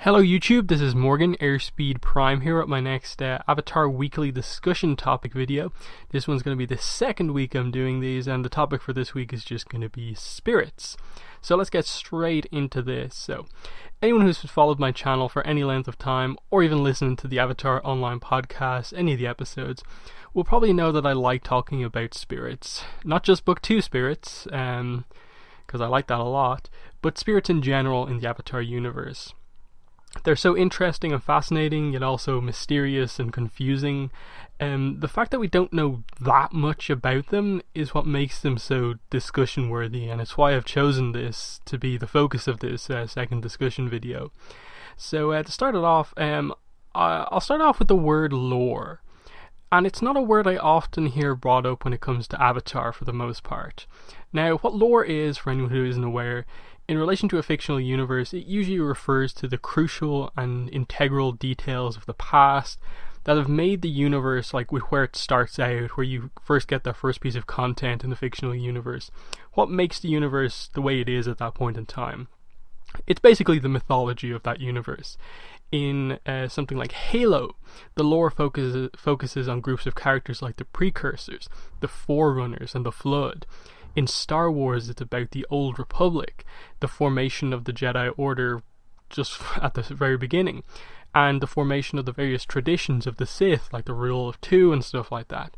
Hello YouTube, this is Morgan, Airspeed Prime here at my next Avatar Weekly Discussion topic video. This one's going to be the second week I'm doing these, and the topic for this week is just going to be spirits. So let's get straight into this. So, anyone who's followed my channel for any length of time, or even listened to the Avatar Online podcast, any of the episodes, will probably know that I like talking about spirits. Not just Book 2 spirits, because I like that a lot, but spirits in general in the Avatar universe. They're so interesting and fascinating, yet also mysterious and confusing. The fact that we don't know that much about them is what makes them so discussion worthy, and it's why I've chosen this to be the focus of this second discussion video. So to start it off, I'll start off with the word lore. And it's not a word I often hear brought up when it comes to Avatar for the most part. Now, what lore is, for anyone who isn't aware, in relation to a fictional universe, it usually refers to the crucial and integral details of the past that have made the universe, like with where it starts out, where you first get the first piece of content in the fictional universe. What makes the universe the way it is at that point in time. It's basically the mythology of that universe. In something like Halo, the lore focuses on groups of characters like the Precursors, the Forerunners, and the Flood. In Star Wars, it's about the Old Republic, the formation of the Jedi Order just at the very beginning, and the formation of the various traditions of the Sith, like the Rule of Two and stuff like that.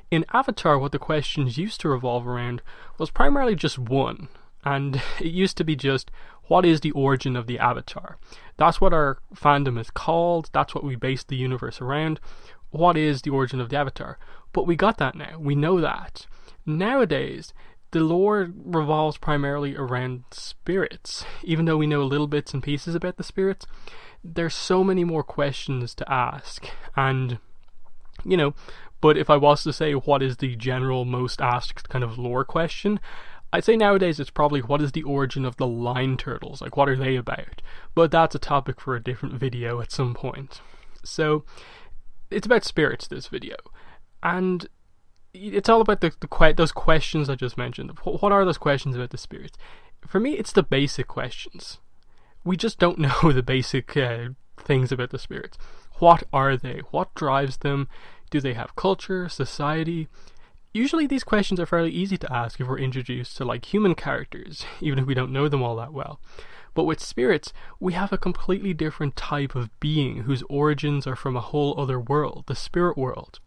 In Avatar, what the questions used to revolve around was primarily just one, and it used to be just, what is the origin of the Avatar? That's what our fandom is called, that's what we base the universe around. What is the origin of the Avatar? But we got that now, we know that. Nowadays, the lore revolves primarily around spirits. Even though we know little bits and pieces about the spirits, there's so many more questions to ask. And, but if I was to say what is the general most asked kind of lore question, I'd say nowadays it's probably what is the origin of the line turtles, like what are they about? But that's a topic for a different video at some point. So, it's about spirits, this video. And it's all about those questions I just mentioned. What are those questions about the spirits? For me, it's the basic questions. We just don't know the basic things about the spirits. What are they? What drives them? Do they have culture, society? Usually these questions are fairly easy to ask if we're introduced to like human characters, even if we don't know them all that well. But with spirits, we have a completely different type of being whose origins are from a whole other world, the spirit world.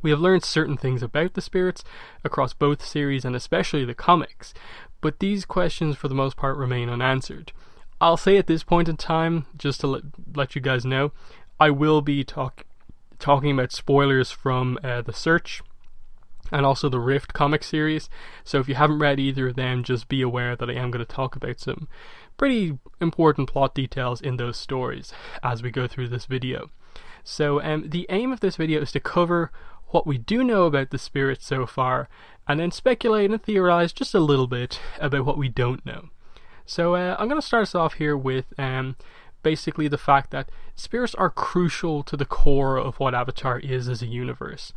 We have learned certain things about the spirits across both series and especially the comics, but these questions for the most part remain unanswered. I'll say at this point in time, just to let you guys know, I will be talking about spoilers from The Search and also the Rift comic series, so if you haven't read either of them, just be aware that I am going to talk about some pretty important plot details in those stories as we go through this video. So the aim of this video is to cover what we do know about the spirits so far, and then speculate and theorize just a little bit about what we don't know. So I'm going to start us off here with basically the fact that spirits are crucial to the core of what Avatar is as a universe.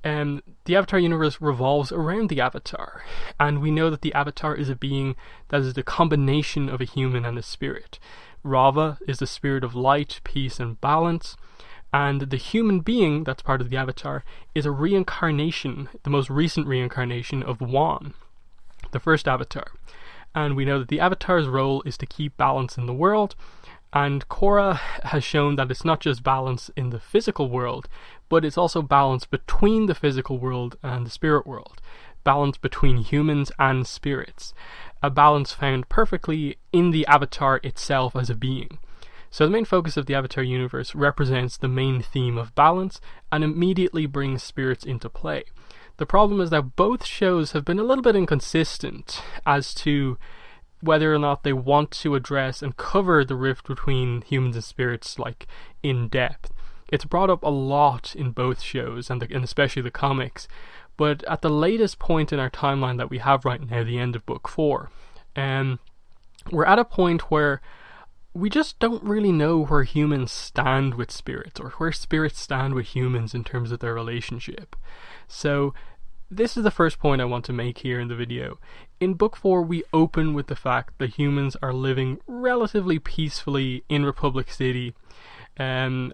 The Avatar universe revolves around the Avatar, and we know that the Avatar is a being that is the combination of a human and a spirit. Rava is the spirit of light, peace, and balance. And the human being that's part of the Avatar is a reincarnation, the most recent reincarnation of Wan, the first Avatar. And we know that the Avatar's role is to keep balance in the world, and Korra has shown that it's not just balance in the physical world, but it's also balance between the physical world and the spirit world. Balance between humans and spirits. A balance found perfectly in the Avatar itself as a being. So the main focus of the Avatar universe represents the main theme of balance and immediately brings spirits into play. The problem is that both shows have been a little bit inconsistent as to whether or not they want to address and cover the rift between humans and spirits like in depth. It's brought up a lot in both shows and especially the comics, but at the latest point in our timeline that we have right now, the end of Book 4, we're at a point where we just don't really know where humans stand with spirits, or where spirits stand with humans in terms of their relationship. So this is the first point I want to make here in the video. In Book 4, we open with the fact that humans are living relatively peacefully in Republic City, and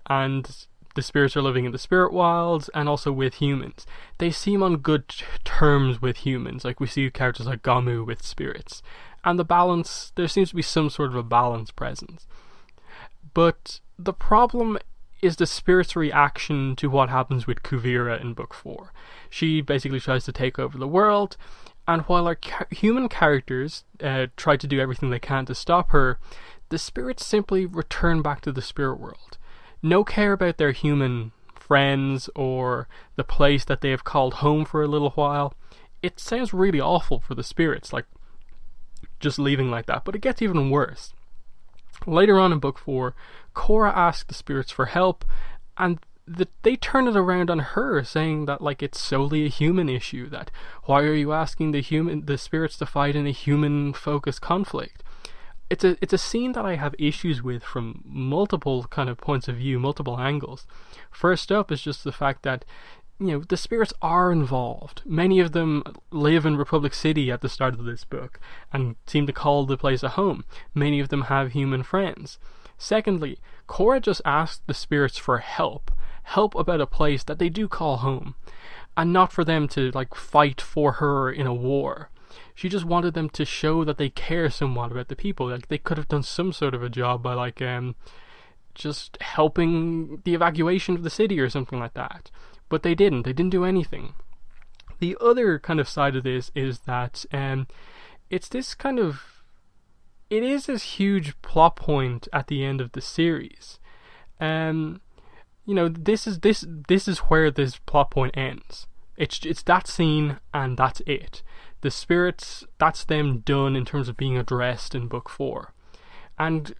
the spirits are living in the spirit wilds and also with humans. They seem on good terms with humans, like we see characters like Gomu with spirits. And the balance, there seems to be some sort of a balance present. But the problem is the spirit's reaction to what happens with Kuvira in Book 4. She basically tries to take over the world, and while our human characters try to do everything they can to stop her, the spirits simply return back to the spirit world. No care about their human friends or the place that they have called home for a little while. It sounds really awful for the spirits, like just leaving like that, but it gets even worse. Later on in Book 4, Korra asks the spirits for help, and they turn it around on her, saying that like it's solely a human issue, that why are you asking the spirits to fight in a human-focused conflict? It's a scene that I have issues with from multiple kind of points of view, multiple angles. First up is just the fact that, you know, the spirits are involved. Many of them live in Republic City at the start of this book and seem to call the place a home. Many of them have human friends. Secondly, Korra just asked the spirits for help about a place that they do call home, and not for them to like fight for her in a war. She just wanted them to show that they care somewhat about the people. Like they could have done some sort of a job by like just helping the evacuation of the city or something like that. But they didn't. They didn't do anything. The other kind of side of this is that it's this kind of... It is this huge plot point at the end of the series. You know, this is where this plot point ends. It's that scene and that's it. The spirits, that's them done in terms of being addressed in Book 4. And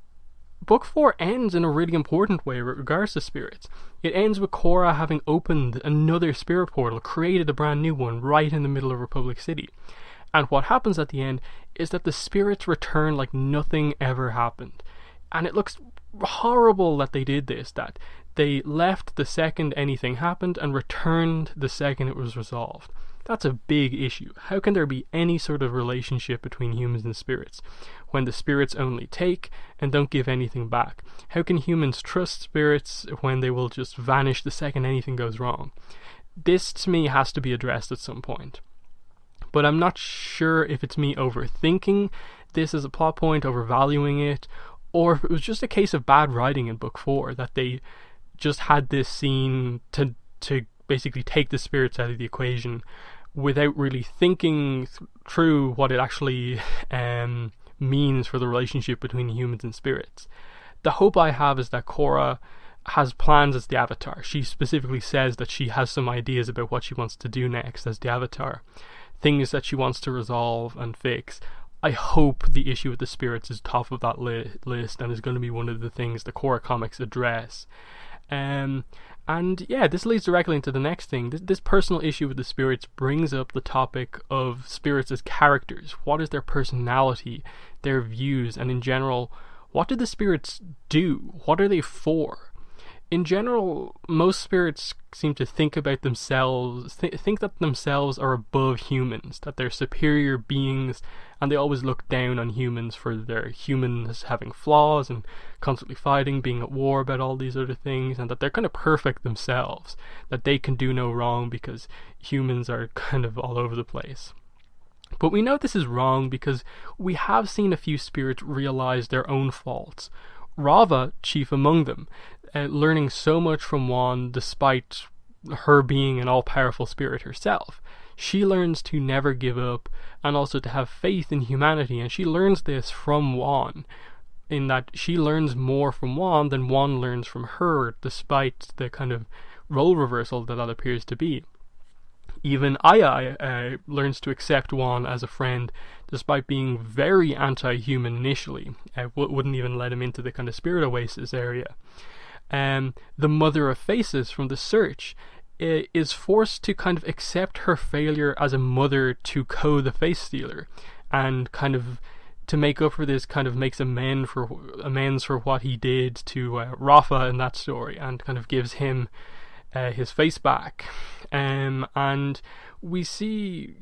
Book 4 ends in a really important way with regards to spirits. It ends with Korra having opened another spirit portal, created a brand new one right in the middle of Republic City. And what happens at the end is that the spirits return like nothing ever happened. And it looks horrible that they did this, that they left the second anything happened and returned the second it was resolved. That's a big issue. How can there be any sort of relationship between humans and spirits when the spirits only take and don't give anything back? How can humans trust spirits when they will just vanish the second anything goes wrong? This to me has to be addressed at some point. But I'm not sure if it's me overthinking this as a plot point, overvaluing it, or if it was just a case of bad writing in Book 4, that they just had this scene to basically take the spirits out of the equation without really thinking through what it actually means for the relationship between humans and spirits. The hope I have is that Korra has plans as the Avatar. She specifically says that she has some ideas about what she wants to do next as the Avatar. Things that she wants to resolve and fix. I hope the issue with the spirits is top of that list and is going to be one of the things the Korra comics address. And yeah, this leads directly into the next thing. This personal issue with the spirits brings up the topic of spirits as characters. What is their personality, their views, and in general, what do the spirits do? What are they for? In general, most spirits seem to think about themselves, think that themselves are above humans, that they're superior beings, and they always look down on humans for their humans having flaws and constantly fighting, being at war about all these other things, and that they're kind of perfect themselves, that they can do no wrong because humans are kind of all over the place. But we know this is wrong because we have seen a few spirits realize their own faults. Rava, chief among them, learning so much from Wan despite her being an all-powerful spirit herself. She learns to never give up and also to have faith in humanity, and she learns this from Wan, in that she learns more from Wan than Wan learns from her, despite the kind of role reversal that appears to be. Even Aya learns to accept Wan as a friend, despite being very anti-human initially. Wouldn't even let him into the kind of spirit oasis area. The Mother of Faces from The Search is forced to kind of accept her failure as a mother to Ko the Face Stealer, and kind of to make up for this kind of makes amends for what he did to Rafa in that story, and kind of gives him his face back. And we see,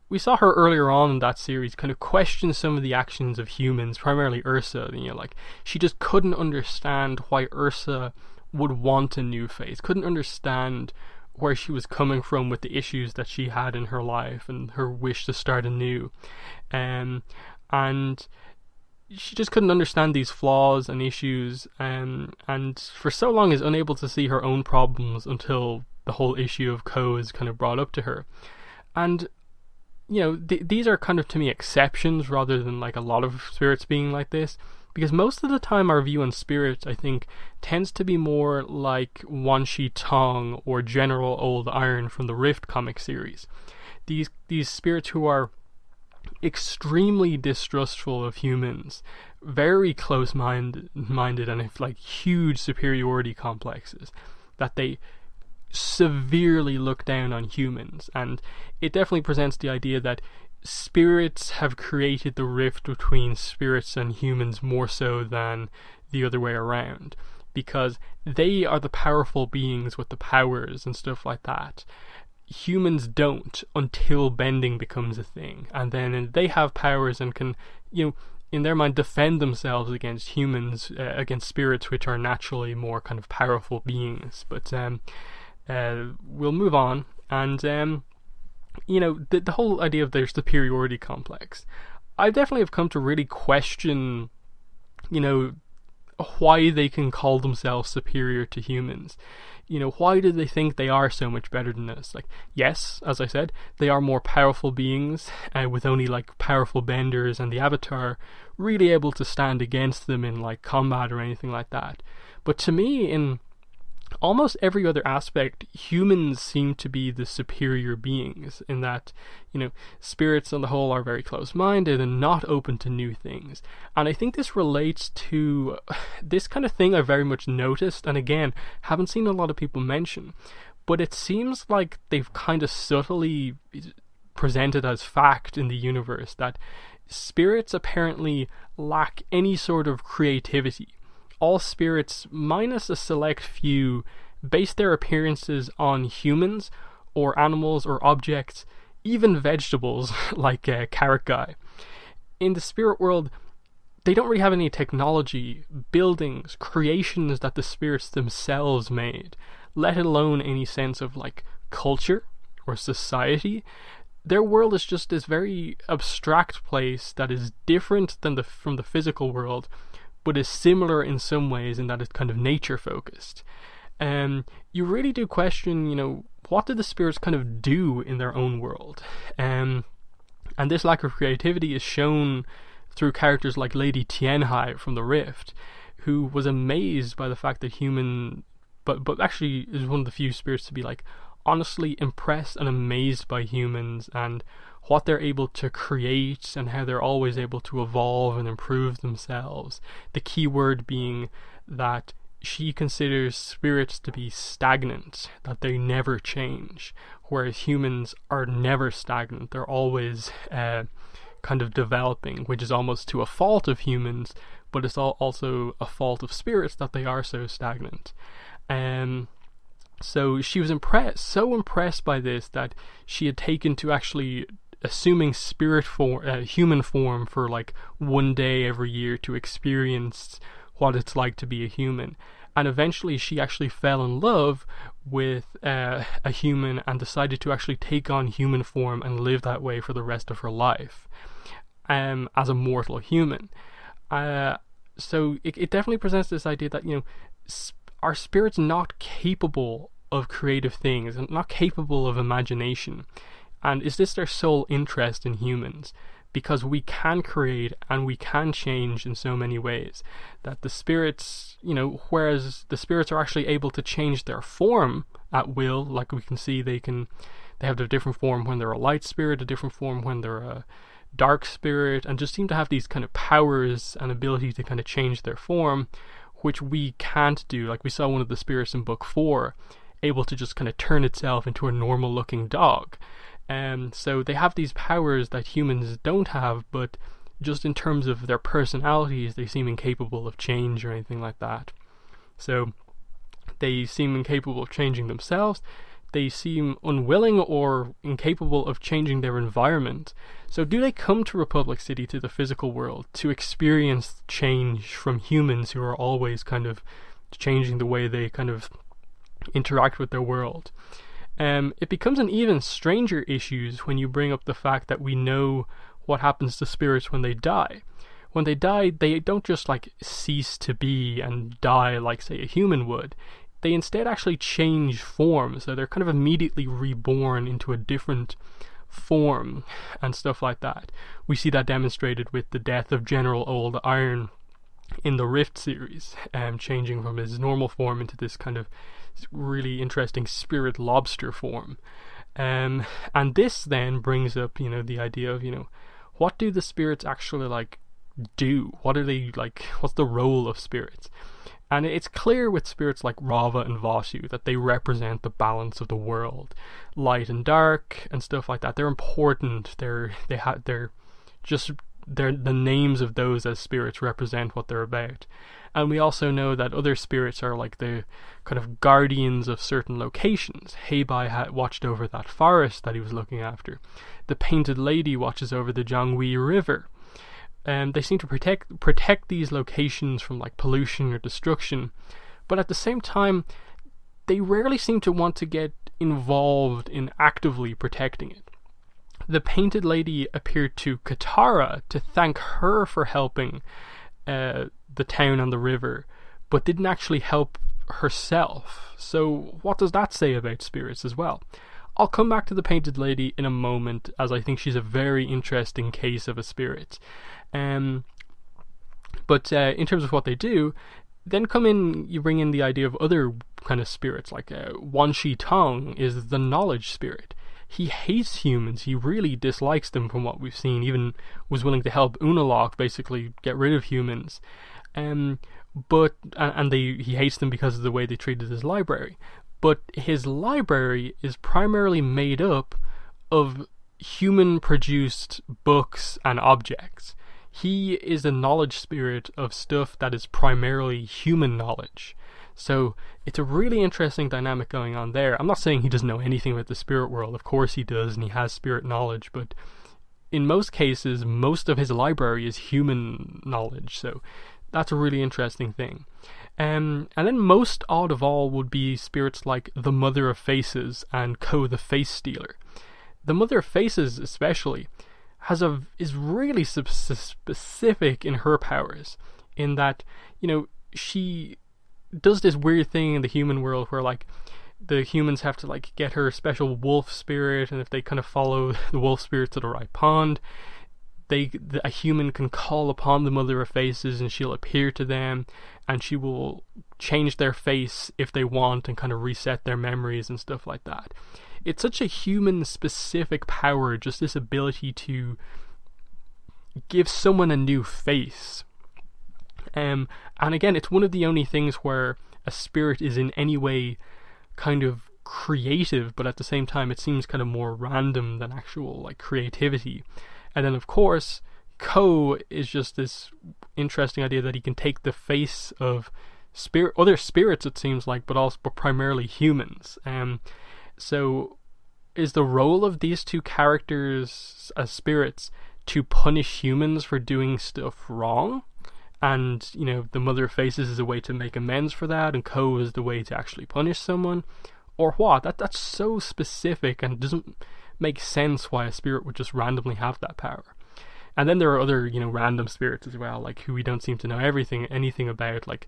we saw her earlier on in that series kind of question some of the actions of humans, primarily Ursa. Like, she just couldn't understand why Ursa would want a new face, couldn't understand where she was coming from with the issues that she had in her life and her wish to start anew. And she just couldn't understand these flaws and issues, and for so long is unable to see her own problems until the whole issue of Ko is kind of brought up to her. And these are kind of, to me, exceptions rather than like a lot of spirits being like this, because most of the time our view on spirits, I think, tends to be more like Wan Shi Tong or General Old Iron from the Rift comic series. These spirits who are extremely distrustful of humans, very close-minded and have like huge superiority complexes, that they severely look down on humans. And it definitely presents the idea that spirits have created the rift between spirits and humans more so than the other way around, because they are the powerful beings with the powers and stuff like that. Humans don't, until bending becomes a thing, and then they have powers and can, in their mind, defend themselves against humans, against spirits which are naturally more kind of powerful beings. But we'll move on, and the whole idea of their superiority complex, I definitely have come to really question, why they can call themselves superior to humans. Why do they think they are so much better than us? Like, yes, as I said, they are more powerful beings, with only like powerful benders and the Avatar really able to stand against them in like combat or anything like that. But to me, in almost every other aspect, humans seem to be the superior beings, in that, spirits on the whole are very close-minded and not open to new things. And I think this relates to this kind of thing I very much noticed, and again, haven't seen a lot of people mention, but it seems like they've kind of subtly presented as fact in the universe that spirits apparently lack any sort of creativity. All spirits, minus a select few, base their appearances on humans, or animals, or objects, even vegetables, like Carrot Guy. In the spirit world, they don't really have any technology, buildings, creations that the spirits themselves made, let alone any sense of, like, culture or society. Their world is just this very abstract place that is different than from the physical world, but is similar in some ways in that it's kind of nature focused. You really do question, what do the spirits kind of do in their own world? And this lack of creativity is shown through characters like Lady Tianhai from the Rift, who was amazed by the fact that but actually is one of the few spirits to be like honestly impressed and amazed by humans and what they're able to create and how they're always able to evolve and improve themselves. The key word being that she considers spirits to be stagnant, that they never change, whereas humans are never stagnant. They're always kind of developing, which is almost to a fault of humans, but it's also a fault of spirits that they are so stagnant. So she was so impressed by this that she had taken to actually assuming human form for like one day every year to experience what it's like to be a human. And eventually she actually fell in love with a human and decided to actually take on human form and live that way for the rest of her life, as a mortal human. So it definitely presents this idea that, are spirits not capable of creative things and not capable of imagination? And is this their sole interest in humans? Because we can create and we can change in so many ways that the spirits, whereas the spirits are actually able to change their form at will, like we can see they have a different form when they're a light spirit, a different form when they're a dark spirit, and just seem to have these kind of powers and ability to kind of change their form, which we can't do. Like we saw one of the spirits in book 4 able to just kind of turn itself into a normal looking dog. So they have these powers that humans don't have, but just in terms of their personalities, they seem incapable of change or anything like that. So They seem incapable of changing themselves. They seem unwilling or incapable of changing their environment. So do they come to Republic City, to the physical world, to experience change from humans who are always kind of changing the way they kind of interact with their world? It becomes an even stranger issue when you bring up the fact that we know what happens to spirits when they die. When they die, they don't just like cease to be and die like, say, a human would. They instead actually change form, so they're kind of immediately reborn into a different form and stuff like that. We see that demonstrated with the death of General Old Iron in the Rift series, changing from his normal form into this kind of really interesting spirit lobster form. And this then brings up, the idea of, what do the spirits actually like do? What are they like? What's the role of spirits? And it's clear with spirits like Rava and Vasu that they represent the balance of the world, light and dark and stuff like that. They're important. The names of those as spirits represent what they're about. And we also know that other spirits are like the kind of guardians of certain locations. Heibai had watched over that forest that he was looking after. The Painted Lady watches over the Jianghui River. They seem to protect these locations from like pollution or destruction, but at the same time, they rarely seem to want to get involved in actively protecting it. The Painted Lady appeared to Katara to thank her for helping the town on the river, but didn't actually help herself. So what does that say about spirits as well? I'll come back to the Painted Lady in a moment, as I think she's a very interesting case of a spirit. But in terms of what they do, then you bring in the idea of other kind of spirits, like Wan Shi Tong is the knowledge spirit. He hates humans, he really dislikes them from what we've seen, even was willing to help Unalaq basically get rid of humans. He hates them because of the way they treated his library. But his library is primarily made up of human-produced books and objects. He is a knowledge spirit of stuff that is primarily human knowledge. So it's a really interesting dynamic going on there. I'm not saying he doesn't know anything about the spirit world. Of course he does, and he has spirit knowledge. But in most cases, most of his library is human knowledge. So that's a really interesting thing. And then most odd of all would be spirits like the Mother of Faces and Ko the Face Stealer. The Mother of Faces especially is really specific in her powers, in that, she does this weird thing in the human world where like the humans have to like get her special wolf spirit, and if they kind of follow the wolf spirit to the right pond, a human can call upon the Mother of Faces and she'll appear to them, and she will change their face if they want and kind of reset their memories and stuff like that. It's such a human specific power, just this ability to give someone a new face. And again, it's one of the only things where a spirit is in any way kind of creative, but at the same time it seems kind of more random than actual like creativity. And then of course Ko is just this interesting idea that he can take the face of other spirits, it seems like, but primarily humans. So is the role of these two characters as spirits to punish humans for doing stuff wrong? And, the Mother of Faces is a way to make amends for that, and Ko is the way to actually punish someone? Or what? That's so specific, and it doesn't make sense why a spirit would just randomly have that power. And then there are other, random spirits as well, like who we don't seem to know anything about, like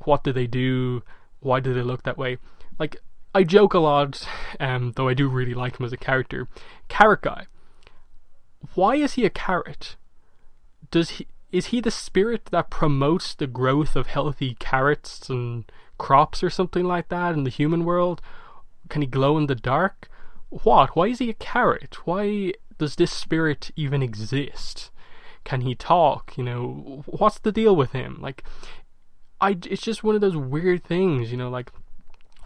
what do they do, why do they look that way. Like, I joke a lot, though I do really like him as a character. Carrot Guy. Why is he a carrot? Is he the spirit that promotes the growth of healthy carrots and crops or something like that in the human world? Can he glow in the dark? What? Why is he a carrot? Why does this spirit even exist? Can he talk? What's the deal with him? Like, it's just one of those weird things, like,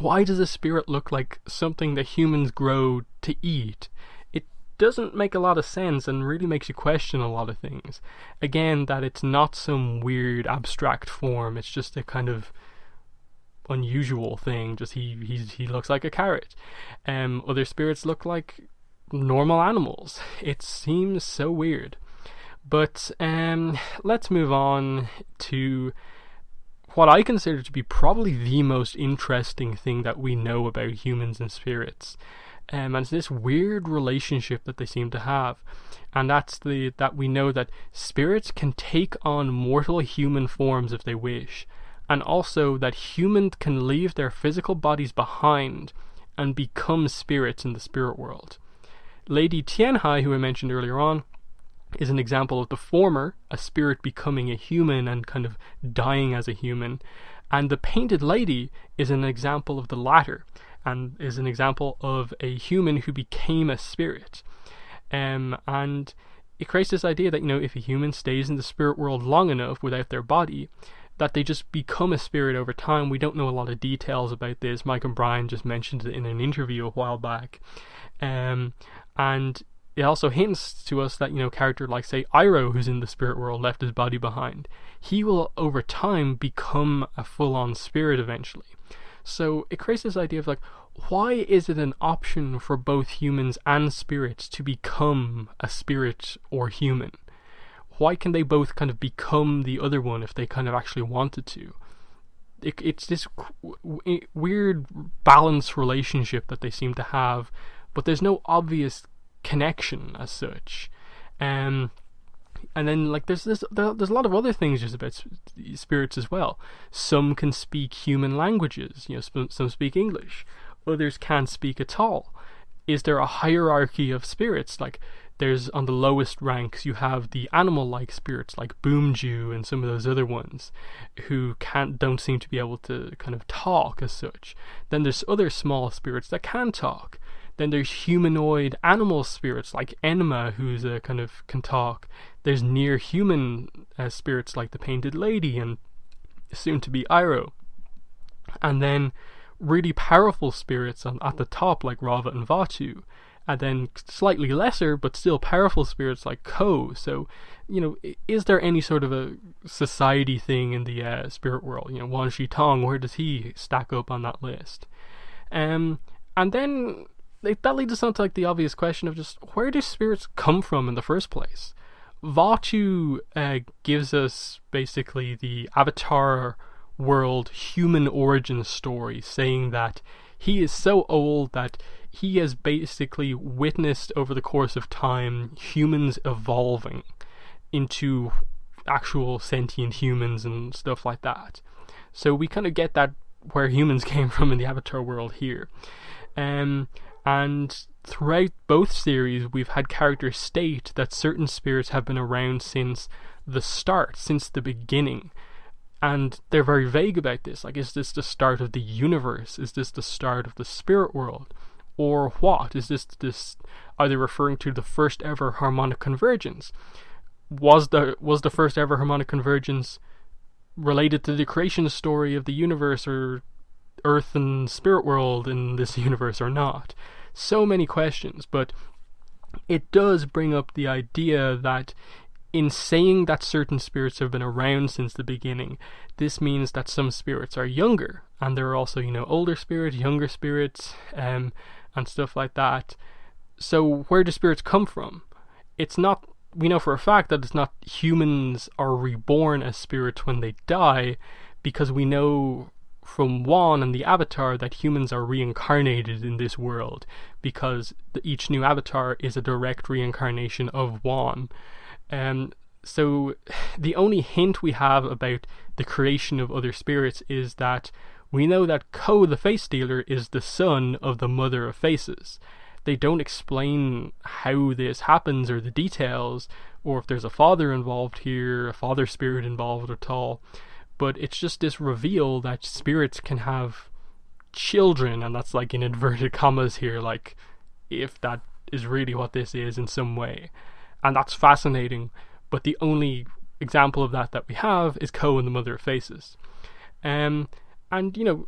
why does a spirit look like something that humans grow to eat? It doesn't make a lot of sense and really makes you question a lot of things. Again, that it's not some weird abstract form, it's just a kind of unusual thing. Just he looks like a carrot. Other spirits look like normal animals. It seems so weird. But let's move on to what I consider to be probably the most interesting thing that we know about humans and spirits. And it's this weird relationship that they seem to have. And that's that we know that spirits can take on mortal human forms if they wish. And also that humans can leave their physical bodies behind and become spirits in the spirit world. Lady Tianhai, who I mentioned earlier on, is an example of the former, a spirit becoming a human and kind of dying as a human. And the Painted Lady is an example of the latter, and is an example of a human who became a spirit. And it creates this idea that, if a human stays in the spirit world long enough without their body, that they just become a spirit over time. We don't know a lot of details about this. Mike and Brian just mentioned it in an interview a while back. And it also hints to us that, character like, say, Iroh, who's in the spirit world, left his body behind. He will, over time, become a full-on spirit eventually. So it creates this idea of, like, why is it an option for both humans and spirits to become a spirit or human? Why can they both kind of become the other one if they kind of actually wanted to? It's this weird balance relationship that they seem to have, but there's no obvious connection as such. And then, like, there's a lot of other things just about spirits as well. Some can speak human languages, some speak English, others can't speak at all. Is there a hierarchy of spirits? Like, there's, on the lowest ranks, you have the animal-like spirits like Boomju and some of those other ones who don't seem to be able to kind of talk as such. Then there's other small spirits that can talk. Then there's humanoid animal spirits like Enma, who's kind of can talk. There's near human spirits like the Painted Lady and soon to be Iroh. And then really powerful spirits at the top like Rava and Vatu. And then slightly lesser but still powerful spirits like Ko. So, is there any sort of a society thing in the spirit world? Wan Shi Tong, where does he stack up on that list? And then that leads us on to, like, the obvious question of just, where do spirits come from in the first place? Vatu gives us basically the Avatar world human origin story, saying that he is so old that he has basically witnessed over the course of time humans evolving into actual sentient humans and stuff like that. So we kind of get that where humans came from in the Avatar world here. And throughout both series, we've had characters state that certain spirits have been around since the start, since the beginning. And they're very vague about this. Like, is this the start of the universe? Is this the start of the spirit world? Or what? Is this are they referring to the first ever harmonic convergence? Was the first ever harmonic convergence related to the creation story of the universe, or Earth and spirit world in this universe, or not? So many questions, but it does bring up the idea that in saying that certain spirits have been around since the beginning, this means that some spirits are younger, and there are also, older spirits, younger spirits, and stuff like that. So where do spirits come from? It's not, we know for a fact that it's not humans are reborn as spirits when they die, because we know from Wan and the Avatar that humans are reincarnated in this world, because each new Avatar is a direct reincarnation of Wan. So the only hint we have about the creation of other spirits is that we know that Ko, the face stealer, is the son of the Mother of Faces. They don't explain how this happens or the details, or if there's a father involved here, a father spirit involved at all. But it's just this reveal that spirits can have children, and that's like in inverted commas here, like if that is really what this is in some way. And that's fascinating, but the only example of that we have is Ko and the Mother of Faces. And I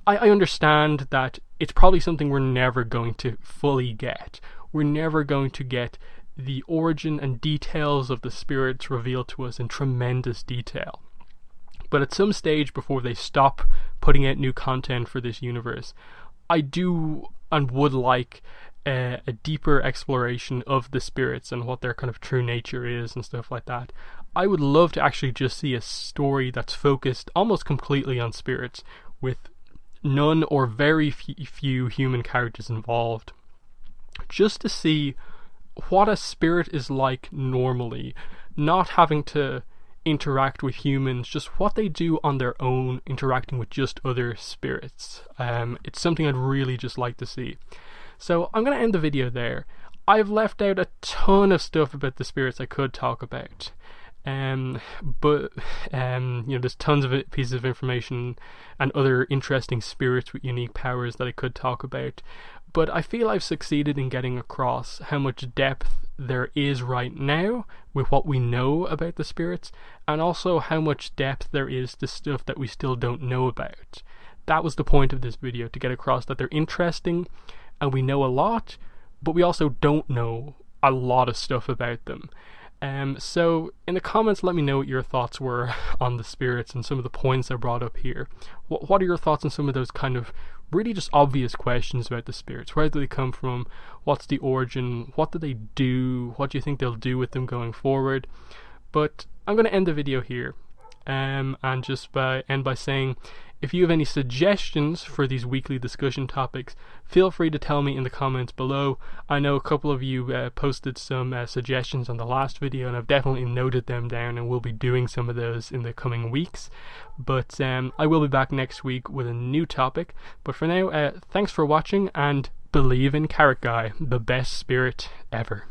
understand that it's probably something we're never going to fully get. We're never going to get the origin and details of the spirits revealed to us in tremendous detail. But at some stage before they stop putting out new content for this universe, I do and would like a deeper exploration of the spirits and what their kind of true nature is and stuff like that. I would love to actually just see a story that's focused almost completely on spirits, with none or very few human characters involved, just to see what a spirit is like normally, not having to interact with humans, just what they do on their own, interacting with just other spirits. It's something I'd really just like to see. So I'm going to end the video there. I've left out a ton of stuff about the spirits I could talk about. But there's tons of pieces of information and other interesting spirits with unique powers that I could talk about. But I feel I've succeeded in getting across how much depth there is right now with what we know about the spirits, and also how much depth there is to stuff that we still don't know about. That was the point of this video, to get across that they're interesting and we know a lot, but we also don't know a lot of stuff about them. So in the comments, let me know what your thoughts were on the spirits and some of the points I brought up here. What are your thoughts on some of those kind of really just obvious questions about the spirits? Where do they come from? What's the origin? What do they do? What do you think they'll do with them going forward? But I'm going to end the video here, and just end by saying, if you have any suggestions for these weekly discussion topics, feel free to tell me in the comments below. I know a couple of you posted some suggestions on the last video, and I've definitely noted them down, and we'll be doing some of those in the coming weeks. But I will be back next week with a new topic. But for now, thanks for watching, and believe in Carrot Guy, the best spirit ever.